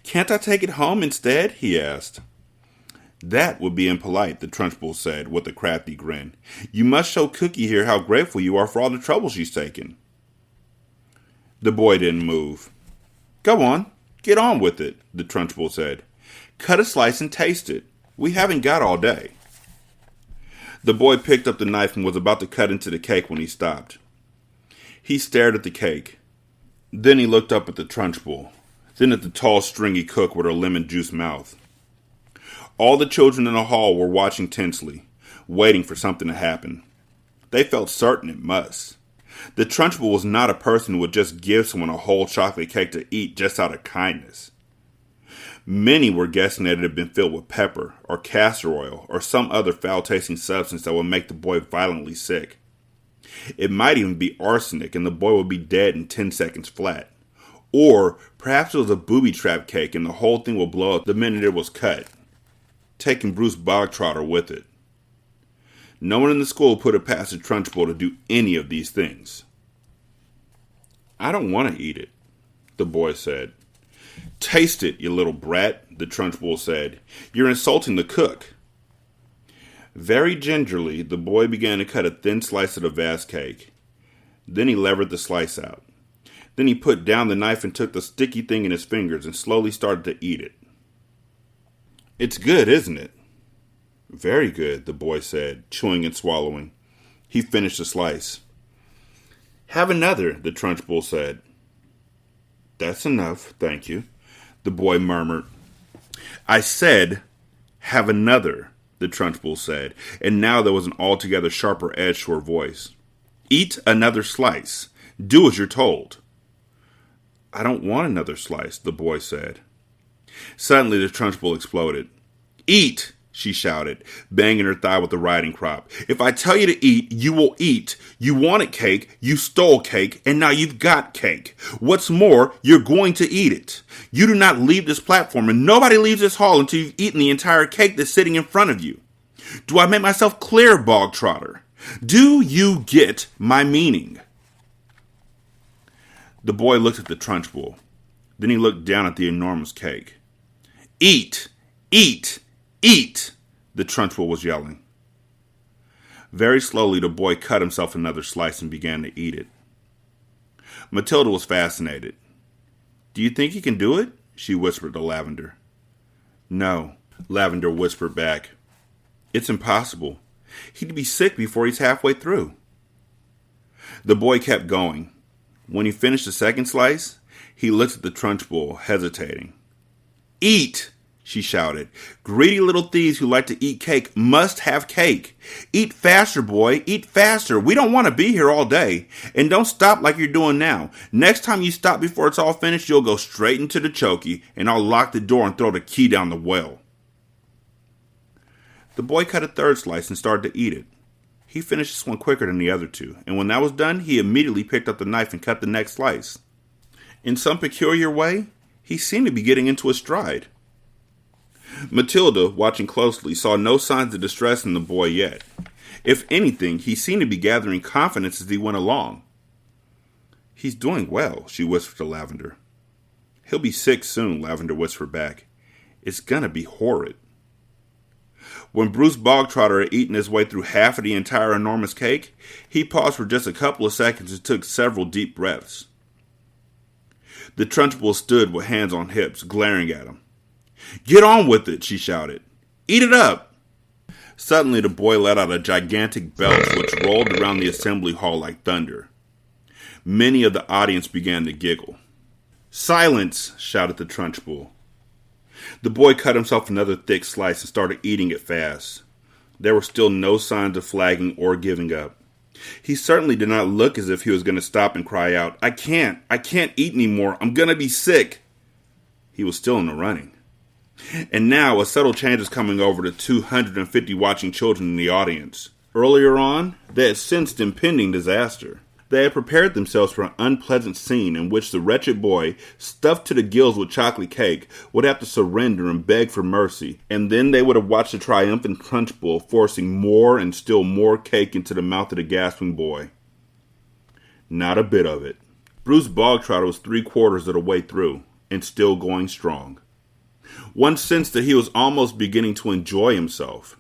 Can't I take it home instead? He asked. That would be impolite, the Trunchbull said, with a crafty grin. You must show Cookie here how grateful you are for all the trouble she's taken. The boy didn't move. Go on. Get on with it, the Trunchbull said. Cut a slice and taste it. We haven't got all day. The boy picked up the knife and was about to cut into the cake when he stopped. He stared at the cake. Then he looked up at the Trunchbull. Then at the tall, stringy cook with her lemon juice mouth. All the children in the hall were watching tensely, waiting for something to happen. They felt certain it must. The Trunchbull was not a person who would just give someone a whole chocolate cake to eat just out of kindness. Many were guessing that it had been filled with pepper, or castor oil, or some other foul-tasting substance that would make the boy violently sick. It might even be arsenic, and the boy would be dead in 10 seconds flat. Or perhaps it was a booby-trap cake, and the whole thing would blow up the minute it was cut, taking Bruce Bogtrotter with it. No one in the school put it past the Trunchbull to do any of these things. "I don't want to eat it," the boy said. "Taste it, you little brat," the Trunchbull said. "You're insulting the cook." Very gingerly, the boy began to cut a thin slice of the vast cake. Then he levered the slice out. Then he put down the knife and took the sticky thing in his fingers and slowly started to eat it. "It's good, isn't it?" "Very good," the boy said, chewing and swallowing. He finished the slice. "Have another," the Trunchbull said. "That's enough, thank you," the boy murmured. "I said, have another," the Trunchbull said, and now there was an altogether sharper edge to her voice. "Eat another slice. Do as you're told." "I don't want another slice," the boy said. Suddenly the Trunchbull exploded. "Eat!" she shouted, banging her thigh with the riding crop. "If I tell you to eat, you will eat. You wanted cake, you stole cake, and now you've got cake. What's more, you're going to eat it. You do not leave this platform, and nobody leaves this hall until you've eaten the entire cake that's sitting in front of you. Do I make myself clear, Bogtrotter? Do you get my meaning?" The boy looked at the Trunchbull. Then he looked down at the enormous cake. "Eat! Eat! Eat!" the Trunchbull was yelling. Very slowly, the boy cut himself another slice and began to eat it. Matilda was fascinated. "Do you think he can do it?" she whispered to Lavender. "No," Lavender whispered back. "It's impossible. He'd be sick before he's halfway through." The boy kept going. When he finished the second slice, he looked at the Trunchbull, hesitating. "Eat!" she shouted. "Greedy little thieves who like to eat cake must have cake. Eat faster, boy, eat faster. We don't want to be here all day. And don't stop like you're doing now. Next time you stop before it's all finished, you'll go straight into the chokey, and I'll lock the door and throw the key down the well." The boy cut a third slice and started to eat it. He finished this one quicker than the other two, and when that was done, he immediately picked up the knife and cut the next slice. In some peculiar way, he seemed to be getting into a stride. Matilda, watching closely, saw no signs of distress in the boy yet. If anything, he seemed to be gathering confidence as he went along. "He's doing well," she whispered to Lavender. "He'll be sick soon," Lavender whispered back. "It's gonna be horrid." When Bruce Bogtrotter had eaten his way through half of the entire enormous cake, he paused for just a couple of seconds and took several deep breaths. The Trunchbull stood with hands on hips, glaring at him. "Get on with it," she shouted. "Eat it up." Suddenly the boy let out a gigantic belch which rolled around the assembly hall like thunder. Many of the audience began to giggle. "Silence!" shouted the Trunchbull. The boy cut himself another thick slice and started eating it fast. There were still no signs of flagging or giving up. He certainly did not look as if he was going to stop and cry out, I can't eat anymore, I'm going to be sick." He was still in the running. And now a subtle change is coming over the 250 watching children in the audience. Earlier on, they had sensed impending disaster. They had prepared themselves for an unpleasant scene in which the wretched boy, stuffed to the gills with chocolate cake, would have to surrender and beg for mercy, and then they would have watched the triumphant Trunchbull forcing more and still more cake into the mouth of the gasping boy. Not a bit of it. Bruce Bogtrotter was 3/4 of the way through, and still going strong. One sensed that he was almost beginning to enjoy himself.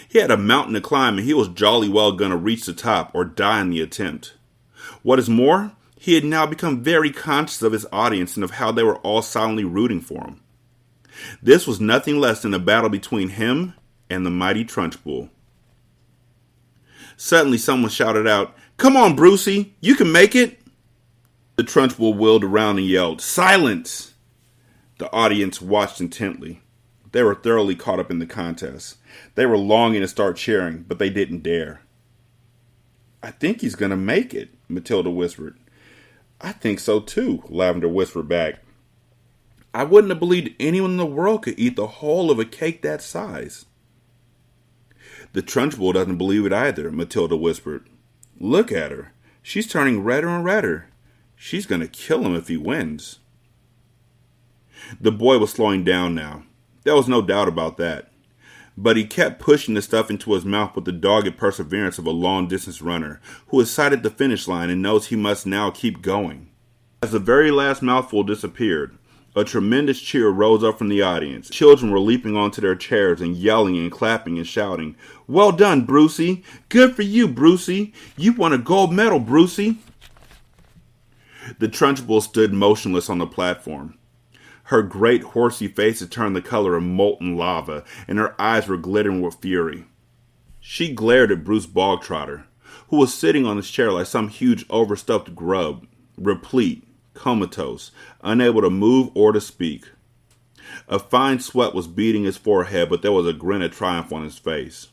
He had a mountain to climb, and he was jolly well going to reach the top or die in the attempt. What is more, he had now become very conscious of his audience and of how they were all silently rooting for him. This was nothing less than a battle between him and the mighty Trunchbull. Suddenly someone shouted out, "Come on, Brucey, you can make it!" The Trunchbull wheeled around and yelled, "Silence!" The audience watched intently. They were thoroughly caught up in the contest. They were longing to start cheering, but they didn't dare. "I think he's going to make it," Matilda whispered. "I think so too," Lavender whispered back. "I wouldn't have believed anyone in the world could eat the whole of a cake that size." "The Trunchbull doesn't believe it either," Matilda whispered. "Look at her. She's turning redder and redder. She's going to kill him if he wins." The boy was slowing down now. There was no doubt about that. But he kept pushing the stuff into his mouth with the dogged perseverance of a long-distance runner who has sighted the finish line and knows he must now keep going. As the very last mouthful disappeared, a tremendous cheer rose up from the audience. Children were leaping onto their chairs and yelling and clapping and shouting, "Well done, Brucey! Good for you, Brucey! You won a gold medal, Brucey!" The Trunchbull stood motionless on the platform. Her great horsey face had turned the color of molten lava, and her eyes were glittering with fury. She glared at Bruce Bogtrotter, who was sitting on his chair like some huge overstuffed grub, replete, comatose, unable to move or to speak. A fine sweat was beading his forehead, but there was a grin of triumph on his face.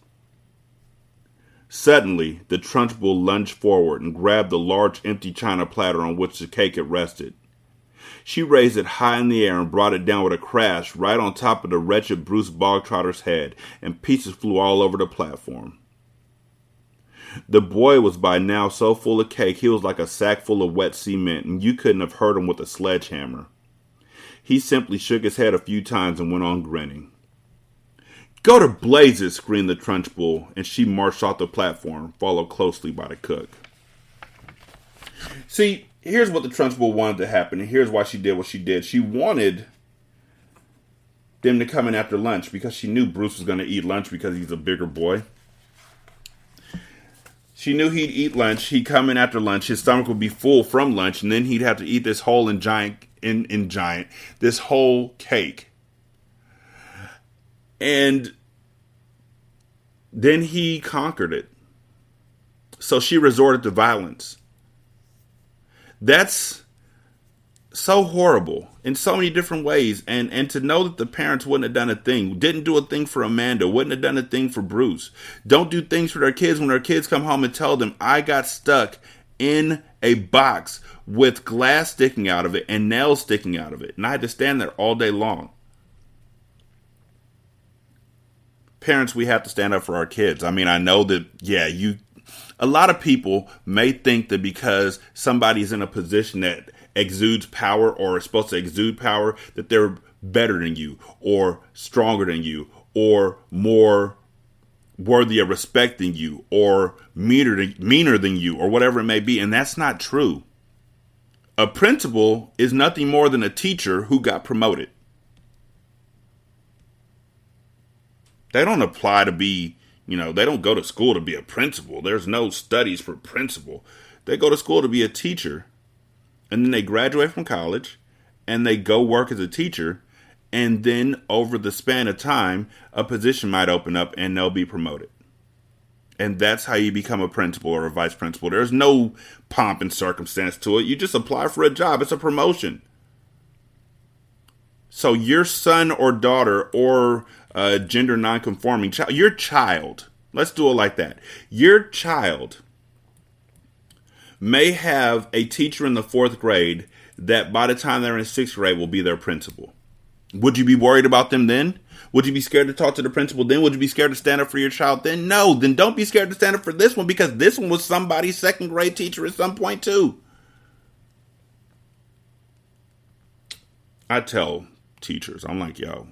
Suddenly, the Trunchbull lunged forward and grabbed the large empty china platter on which the cake had rested. She raised it high in the air and brought it down with a crash right on top of the wretched Bruce Bogtrotter's head, and pieces flew all over the platform. The boy was by now so full of cake he was like a sack full of wet cement, and you couldn't have hurt him with a sledgehammer. He simply shook his head a few times and went on grinning. "Go to blazes!" screamed the Trunchbull, and she marched off the platform, followed closely by the cook. See, here's what the Trunchbull wanted to happen, and here's why she did what she did. She wanted them to come in after lunch because she knew Bruce was going to eat lunch because he's a bigger boy. She knew he'd eat lunch. He'd come in after lunch. His stomach would be full from lunch, and then he'd have to eat this whole this whole cake. And then he conquered it. So she resorted to violence. That's so horrible in so many different ways. And to know that the parents wouldn't have done a thing, didn't do a thing for Amanda, wouldn't have done a thing for Bruce, don't do things for their kids when their kids come home and tell them, "I got stuck in a box with glass sticking out of it and nails sticking out of it, and I had to stand there all day long." Parents, we have to stand up for our kids. I mean, I know that, a lot of people may think that because somebody's in a position that exudes power or is supposed to exude power, that they're better than you or stronger than you or more worthy of respect than you or meaner than you or whatever it may be. And that's not true. A principal is nothing more than a teacher who got promoted. They don't apply to be, they don't go to school to be a principal. There's no studies for principal. They go to school to be a teacher, and then they graduate from college, and they go work as a teacher, and then over the span of time, a position might open up, and they'll be promoted. And that's how you become a principal or a vice principal. There's no pomp and circumstance to it. You just apply for a job. It's a promotion. So your son or daughter or gender non-conforming child, your child, let's do it like that. Your child may have a teacher in the 4th grade that by the time they're in 6th grade will be their principal. Would you be worried about them then? Would you be scared to talk to the principal then? Would you be scared to stand up for your child then? No, then don't be scared to stand up for this one, because this one was somebody's 2nd grade teacher at some point too. I tell teachers, I'm like, yo,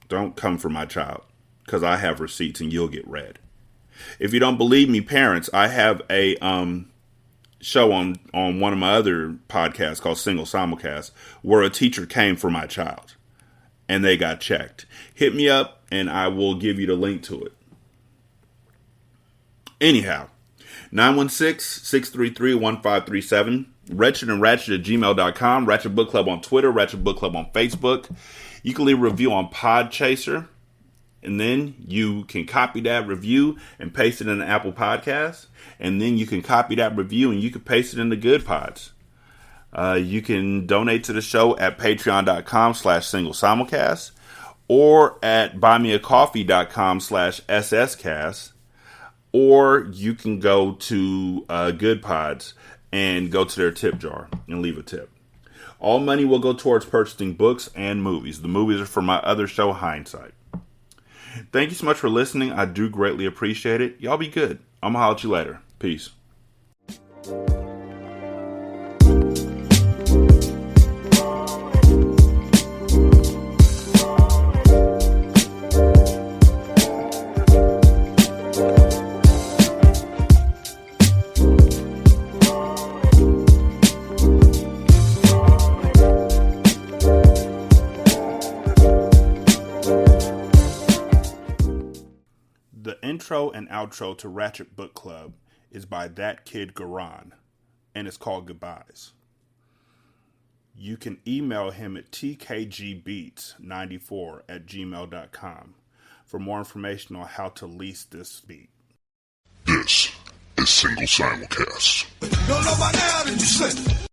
don't come for my child, because I have receipts and you'll get read. If you don't believe me, parents, I have a show on one of my other podcasts called Single Simulcast, where a teacher came for my child and they got checked. Hit me up and I will give you the link to it. Anyhow, 916-633-1537. Wretched and Ratchet at gmail.com. Ratchet Book Club on Twitter. Ratchet Book Club on Facebook. You can leave a review on Podchaser. And then you can copy that review and paste it in the Apple Podcast. And then you can copy that review and you can paste it in the Good Pods. You can donate to the show at patreon.com/singlesimulcast or at buymeacoffee.com/sscast. Or you can go to Good Pods and go to their tip jar and leave a tip. All money will go towards purchasing books and movies. The movies are for my other show, Hindsight. Thank you so much for listening. I do greatly appreciate it. Y'all be good. I'm going to holler at you later. Peace. The intro and outro to Ratchet Book Club is by That Kid Garan, and it's called Goodbyes. You can email him at tkgbeats94@gmail.com for more information on how to lease this beat. This is Single Simulcast. Don't know by now that you slip.